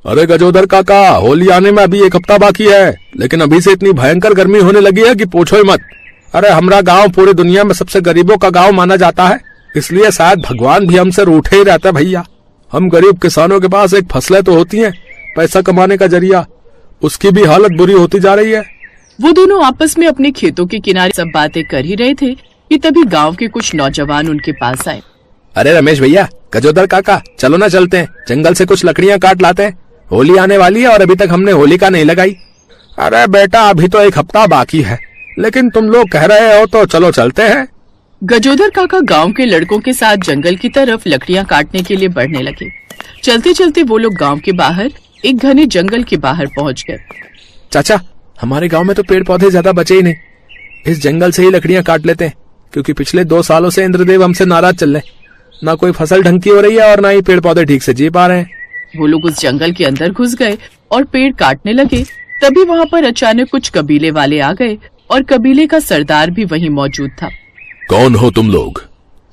अरे गजोदर काका, होली आने में अभी 1 हफ्ता बाकी है, लेकिन अभी से इतनी भयंकर गर्मी होने लगी है कि पूछो ही मत। अरे हमारा गांव पूरी दुनिया में सबसे गरीबों का गांव माना जाता है, इसलिए शायद भगवान भी हमसे रूठे ही रहता है भैया। हम गरीब किसानों के पास एक फसलें तो होती हैं, पैसा कमाने का जरिया, उसकी भी हालत बुरी होती जा रही है। वो दोनों आपस में अपने खेतों के किनारे सब बातें कर ही रहे थे कि तभी गांव के कुछ नौजवान उनके पास आए। अरे रमेश भैया, गजोदर काका, चलो ना चलते हैं, जंगल से कुछ लकड़ियां काट लाते हैं। होली आने वाली है और अभी तक हमने होलिका नहीं लगाई। अरे बेटा, अभी तो 1 हफ्ता बाकी है, लेकिन तुम लोग कह रहे हो तो चलो चलते हैं। गजोदर काका गांव के लड़कों के साथ जंगल की तरफ लकड़ियां काटने के लिए बढ़ने लगे। चलते चलते वो लोग गांव के बाहर एक घने जंगल के बाहर पहुंच गए। चाचा, हमारे गांव में तो पेड़ पौधे ज्यादा बचे ही नहीं, इस जंगल से ही लकड़ियां काट लेते हैं, क्योंकि पिछले 2 सालों से इंद्रदेव हमसे नाराज चल रहे, ना कोई फसल ढंग की हो रही है और ना ही पेड़ पौधे ठीक से जी पा रहे हैं। वो लोग उस जंगल के अंदर घुस गए और पेड़ काटने लगे। तभी वहाँ पर अचानक कुछ कबीले वाले आ गए और कबीले का सरदार भी वहीं मौजूद था। कौन हो तुम लोग?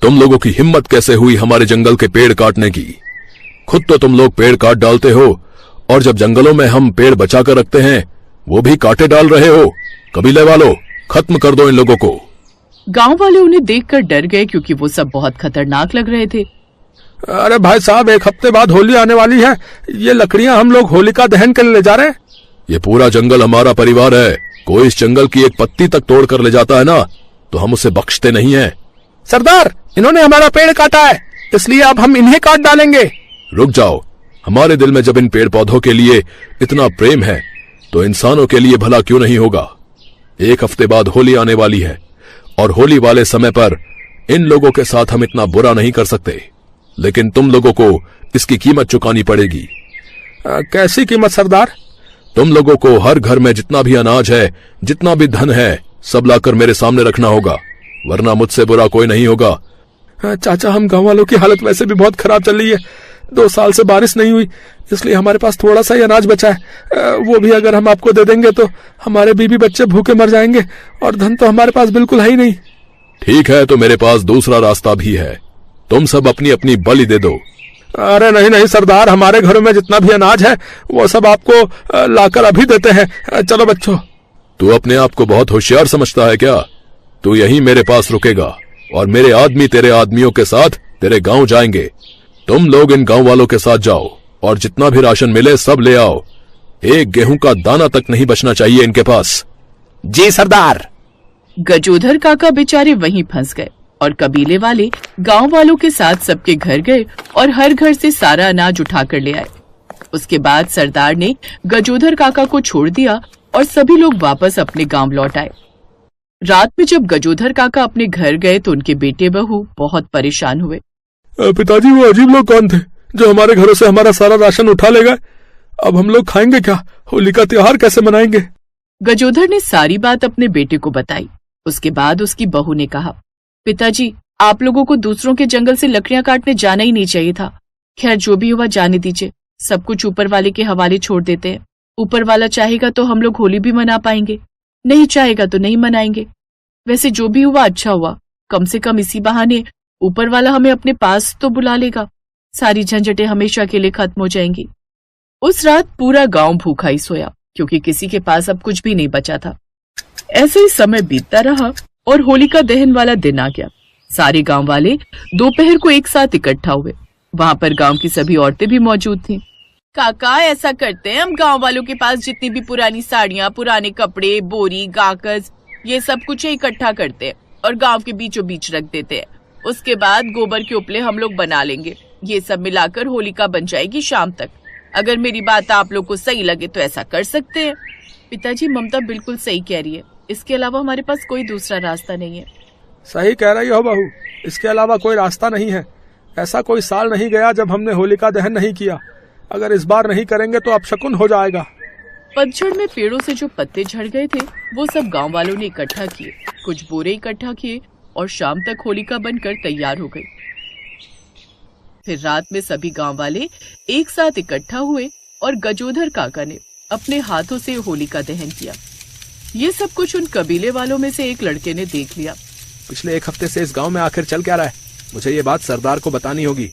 तुम लोगों की हिम्मत कैसे हुई हमारे जंगल के पेड़ काटने की? खुद तो तुम लोग पेड़ काट डालते हो, और जब जंगलों में हम पेड़ बचा कर रखते हैं वो भी काटे डाल रहे हो। कबीले वालों, खत्म कर दो इन लोगों को। गांव वाले उन्हें देखकर डर गए, क्योंकि वो सब बहुत खतरनाक लग रहे थे। अरे भाई साहब, 1 हफ्ते बाद होली आने वाली है, ये लकड़ियां हम लोग होलिका दहन के लिए ले जा रहे हैं। ये पूरा जंगल हमारा परिवार है, कोई इस जंगल की एक पत्ती तक तोड़ कर ले जाता है ना, तो हम उसे बख्शते नहीं हैं। सरदार, इन्होंने हमारा पेड़ काटा है, इसलिए अब हम इन्हें काट डालेंगे। रुक जाओ, हमारे दिल में जब इन पेड़ पौधों के लिए इतना प्रेम है तो इंसानों के लिए भला क्यों नहीं होगा। 1 हफ्ते बाद होली आने वाली है, और होली वाले समय पर इन लोगों के साथ हम इतना बुरा नहीं कर सकते, लेकिन तुम लोगों को इसकी कीमत चुकानी पड़ेगी। कैसी कीमत सरदार? तुम लोगों को हर घर में जितना भी अनाज है, जितना भी धन है, सब लाकर मेरे सामने रखना होगा, वरना मुझसे बुरा कोई नहीं होगा। चाचा, हम गांव वालों की हालत वैसे भी बहुत खराब चल रही है, 2 साल से बारिश नहीं हुई, इसलिए हमारे पास थोड़ा सा ही अनाज बचा है। वो भी अगर हम आपको दे देंगे तो हमारे बीवी बच्चे भूखे मर जाएंगे, और धन तो हमारे पास बिल्कुल है ही नहीं। ठीक है, तो मेरे पास दूसरा रास्ता भी है, तुम सब अपनी अपनी बलि दे दो। अरे नहीं नहीं सरदार, हमारे घरों में जितना भी अनाज है वो सब आपको लाकर अभी देते हैं। चलो बच्चों। तू अपने आप को बहुत होशियार समझता है क्या? तू यहीं मेरे पास रुकेगा और मेरे आदमी तेरे आदमियों के साथ तेरे गांव जाएंगे। तुम लोग इन गांव वालों के साथ जाओ और जितना भी राशन मिले सब ले आओ, एक गेहूं का दाना तक नहीं बचना चाहिए इनके पास। जी सरदार। गजोधर काका बेचारे वहीं फंस गए और कबीले वाले गांव वालों के साथ सबके घर गए और हर घर से सारा अनाज उठा कर ले आए। उसके बाद सरदार ने गजोधर काका को छोड़ दिया और सभी लोग वापस अपने गांव लौट आए। रात में जब गजोधर काका अपने घर गए तो उनके बेटे बहू बहुत परेशान हुए। पिताजी, वो अजीब लोग कौन थे जो हमारे घरों से हमारा सारा राशन उठा ले गए? अब हम लोग खाएंगे क्या? होली का त्योहार कैसे मनाएंगे? गजोधर ने सारी बात अपने बेटे को बताई। उसके बाद उसकी बहू ने कहा, पिताजी, आप लोगों को दूसरों के जंगल से लकड़ियां काटने जाना ही नहीं चाहिए था। खैर, जो भी हुआ जाने दीजिए, सब कुछ ऊपर वाले के हवाले छोड़ देते हैं। ऊपर वाला चाहेगा तो हम लोग होली भी मना पाएंगे, नहीं चाहेगा तो नहीं मनाएंगे। वैसे जो भी हुआ अच्छा हुआ, कम से कम इसी बहाने ऊपर वाला हमें अपने पास तो बुला लेगा, सारी झंझटें हमेशा के लिए खत्म हो जाएंगी। उस रात पूरा गांव भूखा ही सोया, क्योंकि किसी के पास अब कुछ भी नहीं बचा था। ऐसे ही समय बीतता रहा और होलिका दहन वाला दिन आ गया। सारे गांव वाले दोपहर को एक साथ इकट्ठा हुए। वहां पर गांव की सभी औरतें भी मौजूद थीं। काका, ऐसा करते हैं, हम गांव वालों के पास जितनी भी पुरानी साड़ियां, पुराने कपड़े, बोरी, कागज, ये सब कुछ इकट्ठा करते हैं और गांव के बीचों बीच रख देते हैं। उसके बाद गोबर के उपले हम लोग बना लेंगे। ये सब मिलाकर होलिका बन जाएगी शाम तक। अगर मेरी बात आप लोग को सही लगे तो ऐसा कर सकते हैं। पिताजी, ममता बिल्कुल सही कह रही है, इसके अलावा हमारे पास कोई दूसरा रास्ता नहीं है। सही कह रही हो बहू, इसके अलावा कोई रास्ता नहीं है। ऐसा कोई साल नहीं गया जब हमने होलिका दहन नहीं किया। अगर इस बार नहीं करेंगे तो अपशकुन हो जाएगा। पतझड़ में पेड़ों से जो पत्ते झड़ गए थे वो सब गांव वालों ने इकट्ठा किए, कुछ बोरे इकट्ठा किए और शाम तक होलिका बनकर तैयार हो गई। फिर रात में सभी गांव वाले एक साथ इकट्ठा हुए और गजोधर काका ने अपने हाथों से होलिका दहन किया। ये सब कुछ उन कबीले वालों में से एक लड़के ने देख लिया। पिछले 1 हफ्ते से इस गांव में आखिर चल क्या रहा है? मुझे ये बात सरदार को बतानी होगी।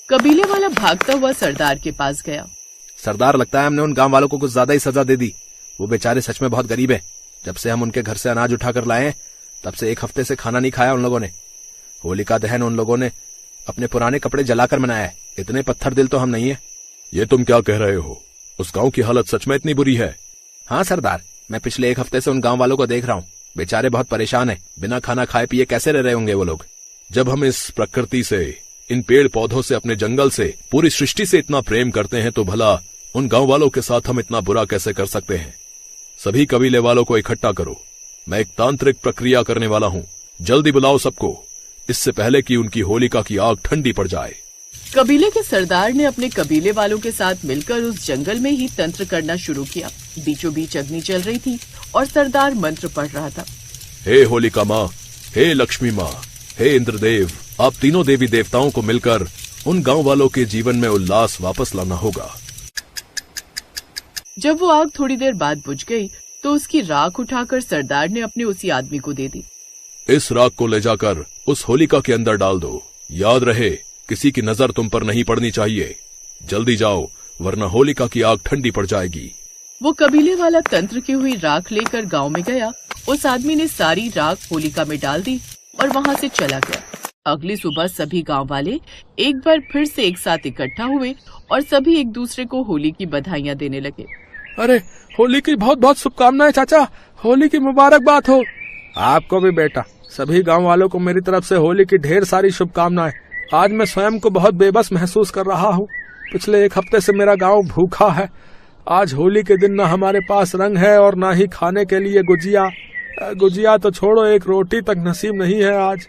कबीले वाला भागता हुआ सरदार के पास गया। सरदार, लगता है हमने उन गांव वालों को कुछ ज्यादा ही सजा दे दी। वो बेचारे सच में बहुत गरीब हैं। जब से हम उनके घर से अनाज उठाकर लाए हैं तब से 1 हफ्ते से खाना नहीं खाया उन लोगों ने। होलिका दहन उन लोगों ने अपने पुराने कपड़े जलाकर मनाया है। इतने पत्थर दिल तो हम नहीं है। ये तुम क्या कह रहे हो? उस गांव की हालत सच में इतनी बुरी है? हाँ सरदार, मैं पिछले 1 हफ्ते से उन गांव वालों को देख रहा हूँ। बेचारे बहुत परेशान हैं। बिना खाना खाए पिए कैसे रह रहे होंगे वो लोग। जब हम इस प्रकृति से, इन पेड़ पौधों से, अपने जंगल से, पूरी सृष्टि से इतना प्रेम करते हैं तो भला उन गांव वालों के साथ हम इतना बुरा कैसे कर सकते हैं? सभी कबीले वालों को इकट्ठा करो। मैं एक तांत्रिक प्रक्रिया करने वाला हूँ। जल्दी बुलाओ सबको, इससे पहले कि उनकी होलिका की आग ठंडी पड़ जाए। कबीले के सरदार ने अपने कबीले वालों के साथ मिलकर उस जंगल में ही तंत्र करना शुरू किया। बीचों बीच अग्नि चल रही थी और सरदार मंत्र पढ़ रहा था। हे होलिका माँ, हे लक्ष्मी माँ, हे इंद्रदेव, आप तीनों देवी देवताओं को मिलकर उन गांव वालों के जीवन में उल्लास वापस लाना होगा। जब वो आग थोड़ी देर बाद बुझ गई तो उसकी राख उठाकर सरदार ने अपने उसी आदमी को दे दी। इस राख को ले जाकर उस होलिका के अंदर डाल दो। याद रहे, किसी की नजर तुम पर नहीं पड़नी चाहिए। जल्दी जाओ, वरना होलिका की आग ठंडी पड़ जाएगी। वो कबीले वाला तंत्र की हुई राख लेकर गांव में गया। उस आदमी ने सारी राख होलिका में डाल दी और वहां से चला गया। अगली सुबह सभी गांव वाले एक बार फिर से एक साथ इकट्ठा हुए और सभी एक दूसरे को होली की बधाइयां देने लगे। अरे, होली की बहुत बहुत शुभकामनाएं चाचा। होली की मुबारकबाद हो। आपको भी बेटा। सभी गांव वालों को मेरी तरफ से होली की ढेर सारी शुभकामनाएं। आज मैं स्वयं को बहुत बेबस महसूस कर रहा हूँ। पिछले 1 हफ्ते से मेरा गांव भूखा है। आज होली के दिन न हमारे पास रंग है और न ही खाने के लिए गुजिया। गुजिया तो छोड़ो, एक रोटी तक नसीब नहीं है आज।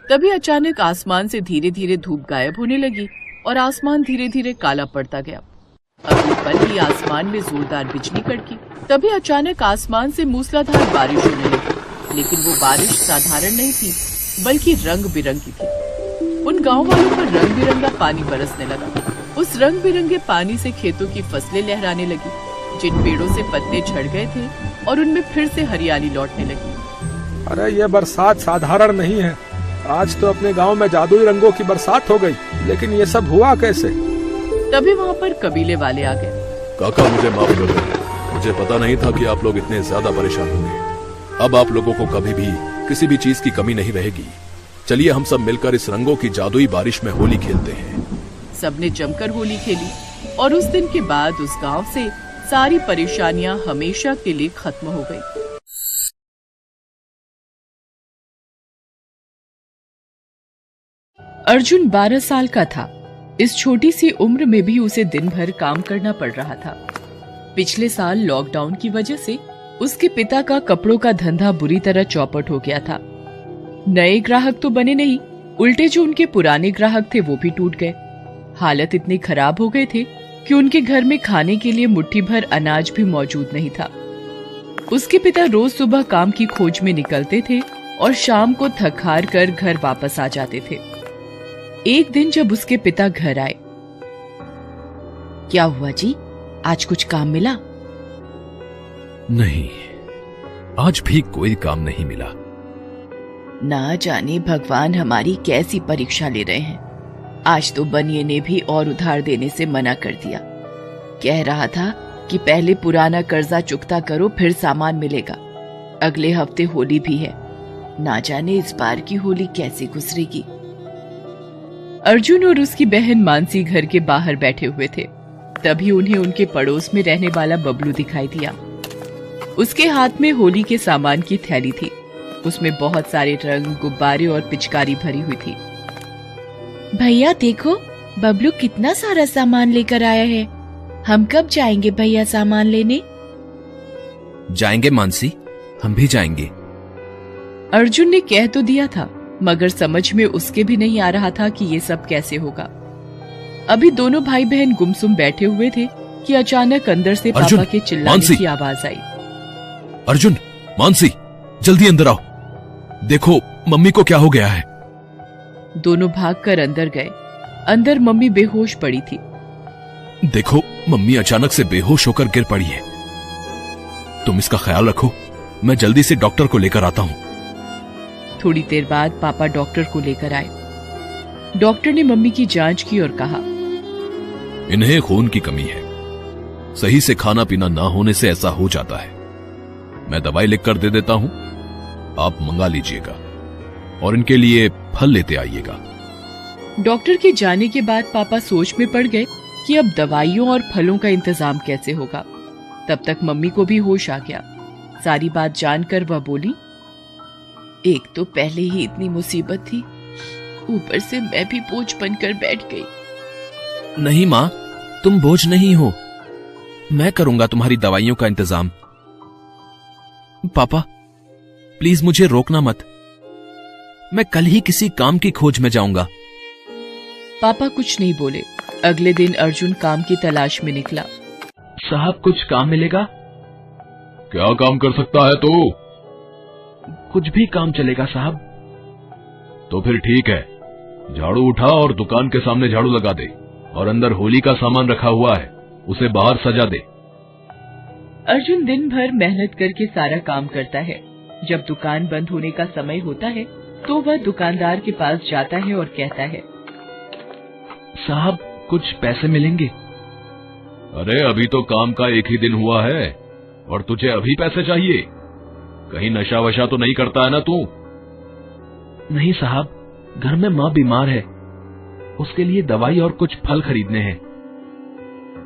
तभी अचानक आसमान से धीरे धीरे धूप गायब होने लगी और आसमान धीरे धीरे काला पड़ता गया। अगले पल ही आसमान में जोरदार बिजली कड़की। तभी अचानक आसमान से मूसलाधार बारिश होने लगी। लेकिन वो बारिश साधारण नहीं थी, बल्कि रंग बिरंगी थी। उन गांव वालों पर रंग बिरंगा पानी बरसने लगा। उस रंग बिरंगे पानी से खेतों की फसलें लहराने लगी। जिन पेड़ों से पत्ते झड़ गए थे और उनमें फिर से हरियाली लौटने लगी। अरे, ये बरसात साधारण नहीं है। आज तो अपने गांव में जादुई रंगों की बरसात हो गई। लेकिन ये सब हुआ कैसे? तभी वहाँ पर कबीले वाले आ गए। काका, मुझे माफ कर दो। मुझे पता नहीं था कि आप लोग इतने ज्यादा परेशान होंगे। अब आप लोगों को कभी भी किसी भी चीज की कमी नहीं रहेगी। चलिए हम सब मिलकर इस रंगों की जादुई बारिश में होली खेलते हैं। सबने जमकर होली खेली और उस दिन के बाद उस गांव से सारी परेशानियां हमेशा के लिए खत्म हो गई। अर्जुन 12 साल का था। इस छोटी सी उम्र में भी उसे दिन भर काम करना पड़ रहा था। पिछले साल लॉकडाउन की वजह से उसके पिता का कपड़ों का धंधा बुरी तरह चौपट हो गया था। नए ग्राहक तो बने नहीं, उल्टे जो उनके पुराने ग्राहक थे वो भी टूट गए। हालत इतने खराब हो गए थे कि उनके घर में खाने के लिए मुट्ठी भर अनाज भी मौजूद नहीं था। उसके पिता रोज सुबह काम की खोज में निकलते थे और शाम को थक हार कर घर वापस आ जाते थे। एक दिन जब उसके पिता घर आए, क्या हुआ जी, आज कुछ काम मिला? नहीं, आज भी कोई काम नहीं मिला। ना जाने भगवान हमारी कैसी परीक्षा ले रहे हैं। आज तो बनिए ने भी और उधार देने से मना कर दिया। कह रहा था कि पहले पुराना कर्जा चुकता करो, फिर सामान मिलेगा। अगले हफ्ते होली भी है। ना जाने इस बार की होली कैसे गुजरेगी। अर्जुन और उसकी बहन मानसी घर के बाहर बैठे हुए थे। तभी उन्हें उनके पड़ोस में रहने वाला बबलू दिखाई दिया। उसके हाथ में होली के सामान की थैली थी। उसमें बहुत सारे रंग, गुब्बारे और पिचकारी भरी हुई थी। भैया देखो, बबलू कितना सारा सामान लेकर आया है। हम कब जाएंगे भैया सामान लेने? जाएंगे मानसी, हम भी जाएंगे। अर्जुन ने कह तो दिया था, मगर समझ में उसके भी नहीं आ रहा था कि ये सब कैसे होगा। अभी दोनों भाई बहन गुमसुम बैठे हुए थे कि अचानक अंदर से पापा के चिल्लाने की आवाज आई। अर्जुन, मानसी, जल्दी अंदर आओ। देखो मम्मी को क्या हो गया है। दोनों भागकर अंदर गए। अंदर मम्मी बेहोश पड़ी थी। देखो, मम्मी अचानक से बेहोश होकर गिर पड़ी है। तुम इसका ख्याल रखो, मैं जल्दी से डॉक्टर को लेकर आता हूँ। थोड़ी देर बाद पापा डॉक्टर को लेकर आए। डॉक्टर ने मम्मी की जांच की और कहा, इन्हें खून की कमी है। सही से खाना पीना ना होने से ऐसा हो जाता है। मैं दवाई लिख कर दे देता हूं, आप मंगा लीजिएगा और इनके लिए फल लेते आइएगा। डॉक्टर के जाने के बाद पापा सोच में पड़ गए कि अब दवाइयों और फलों का इंतजाम कैसे होगा। तब तक मम्मी को भी होश आ गया। सारी बात जानकर वह बोली, एक तो पहले ही इतनी मुसीबत थी, ऊपर से मैं भी बोझ बनकर बैठ गई। नहीं माँ, तुम बोझ नहीं हो, मैं करूंगा तुम्हारी दवाइयों का इंतजाम। पापा प्लीज मुझे रोकना मत, मैं कल ही किसी काम की खोज में जाऊंगा। पापा कुछ नहीं बोले। अगले दिन अर्जुन काम की तलाश में निकला। साहब कुछ काम मिलेगा? क्या काम कर सकता है तू? कुछ भी काम चलेगा साहब। तो फिर ठीक है, झाड़ू उठा और दुकान के सामने झाड़ू लगा दे, और अंदर होली का सामान रखा हुआ है, उसे बाहर सजा दे। अर्जुन दिन भर मेहनत करके सारा काम करता है। जब दुकान बंद होने का समय होता है तो वह दुकानदार के पास जाता है और कहता है, साहब कुछ पैसे मिलेंगे? अरे अभी तो काम का एक ही दिन हुआ है और तुझे अभी पैसे चाहिए? कहीं नशा वशा तो नहीं करता है ना तू? नहीं साहब, घर में माँ बीमार है, उसके लिए दवाई और कुछ फल खरीदने हैं।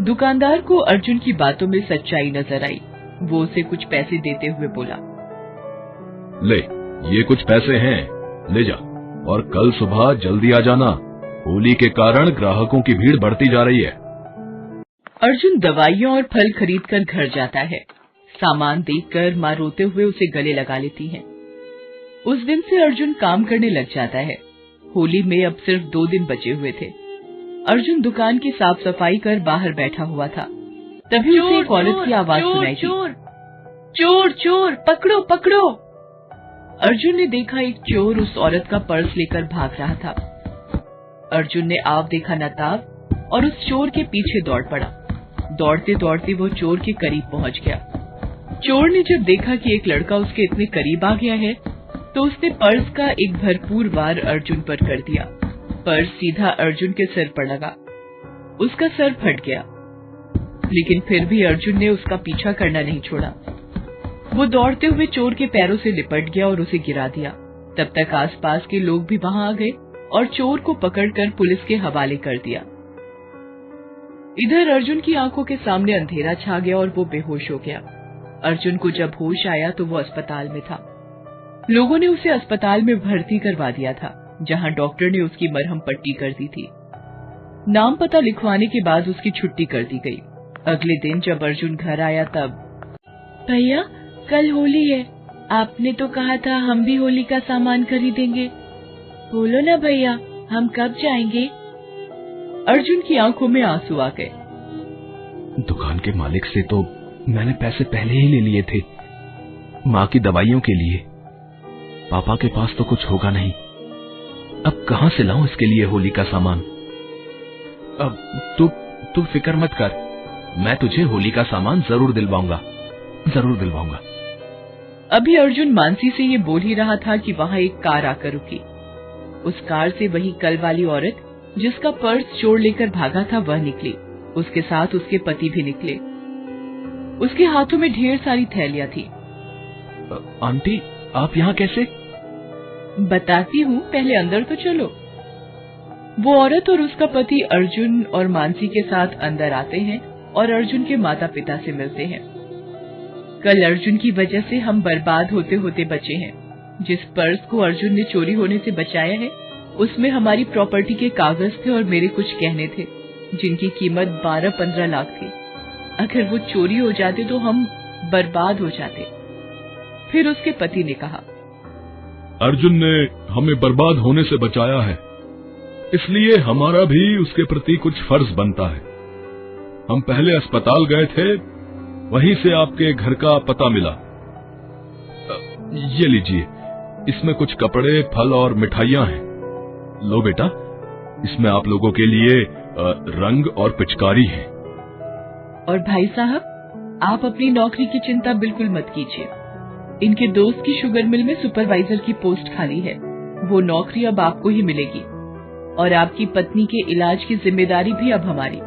दुकानदार को अर्जुन की बातों में सच्चाई नजर आई। वो उसे कुछ पैसे देते हुए बोला, ले ये कुछ पैसे हैं, ले जा, और कल सुबह जल्दी आ जाना, होली के कारण ग्राहकों की भीड़ बढ़ती जा रही है। अर्जुन दवाइयाँ और फल खरीदकर घर जाता है। सामान देखकर माँ रोते हुए उसे गले लगा लेती है। उस दिन से अर्जुन काम करने लग जाता है। होली में अब सिर्फ 2 दिन बचे हुए थे। अर्जुन दुकान की साफ सफाई कर बाहर बैठा हुआ था। तभी उसे एक औरत की आवाज सुनाई दी, चोर चोर पकड़ो पकड़ो। अर्जुन ने देखा एक चोर उस औरत का पर्स लेकर भाग रहा था। अर्जुन ने आव देखा न ताव और उस चोर के पीछे दौड़ पड़ा। दौड़ते दौड़ते वो चोर के करीब पहुंच गया। चोर ने जब देखा कि एक लड़का उसके इतने करीब आ गया है तो उसने पर्स का एक भरपूर वार अर्जुन पर कर दिया। पर्स सीधा अर्जुन के सिर पर लगा। उसका सर फट गया, लेकिन फिर भी अर्जुन ने उसका पीछा करना नहीं छोड़ा। वो दौड़ते हुए चोर के पैरों से लिपट गया और उसे गिरा दिया। तब तक आसपास के लोग भी वहां आ गए और चोर को पकड़कर पुलिस के हवाले कर दिया। इधर अर्जुन की आंखों के सामने अंधेरा छा गया और वो बेहोश हो गया। अर्जुन को जब होश आया तो वो अस्पताल में था। लोगों ने उसे अस्पताल में भर्ती करवा दिया था, जहां डॉक्टर ने उसकी मरहम पट्टी कर दी थी। नाम पता लिखवाने के बाद उसकी छुट्टी कर दी गई। अगले दिन जब अर्जुन घर आया तब, भैया कल होली है, आपने तो कहा था हम भी होली का सामान खरीदेंगे, बोलो ना भैया हम कब जाएंगे? अर्जुन की आंखों में आंसू आ गए। दुकान के मालिक से तो मैंने पैसे पहले ही ले लिए थे, माँ की दवाइयों के लिए। पापा के पास तो कुछ होगा नहीं, अब कहाँ से लाऊं इसके लिए होली का सामान? अब तू फिक्र मत कर, मैं तुझे होली का सामान जरूर दिलवाऊंगा, जरूर दिलवाऊंगा। अभी अर्जुन मानसी से ये बोल ही रहा था कि वहां एक कार आकर रुकी। उस कार से वही कल वाली औरत जिसका पर्स चोर लेकर भागा था वह निकली। उसके साथ उसके पति भी निकले। उसके हाथों में ढेर सारी थैलियां थी। आंटी आप यहाँ कैसे? बताती हूँ, पहले अंदर तो चलो। वो औरत और उसका पति अर्जुन और मानसी के साथ अंदर आते हैं और अर्जुन के माता पिता से मिलते हैं। कल अर्जुन की वजह से हम बर्बाद होते होते बचे हैं। जिस पर्स को अर्जुन ने चोरी होने से बचाया है उसमें हमारी प्रॉपर्टी के कागज थे और मेरे कुछ गहने थे जिनकी कीमत 12-15 लाख थी। अगर वो चोरी हो जाते तो हम बर्बाद हो जाते। फिर उसके पति ने कहा, अर्जुन ने हमें बर्बाद होने से बचाया है, इसलिए हमारा भी उसके प्रति कुछ फर्ज बनता है। हम पहले अस्पताल गए थे, वहीं से आपके घर का पता मिला। ये लीजिए, इसमें कुछ कपड़े, फल और मिठाइयां हैं। लो बेटा, इसमें आप लोगों के लिए रंग और पिचकारी है। और भाई साहब, आप अपनी नौकरी की चिंता बिल्कुल मत कीजिए। इनके दोस्त की शुगर मिल में सुपरवाइजर की पोस्ट खाली है, वो नौकरी अब आपको ही मिलेगी और आपकी पत्नी के इलाज की जिम्मेदारी भी अब हमारी।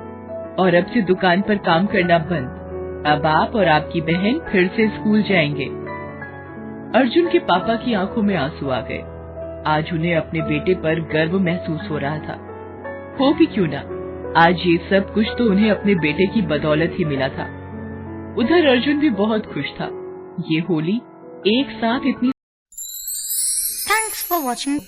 और अब से दुकान पर काम करना बंद। अब आप और आपकी बहन फिर से स्कूल जाएंगे। अर्जुन के पापा की आंखों में आंसू आ गए। आज उन्हें अपने बेटे पर गर्व महसूस हो रहा था। हो भी क्यों ना, आज ये सब कुछ तो उन्हें अपने बेटे की बदौलत ही मिला था। उधर अर्जुन भी बहुत खुश था। ये होली एक साथ इतनी Thanks for watching.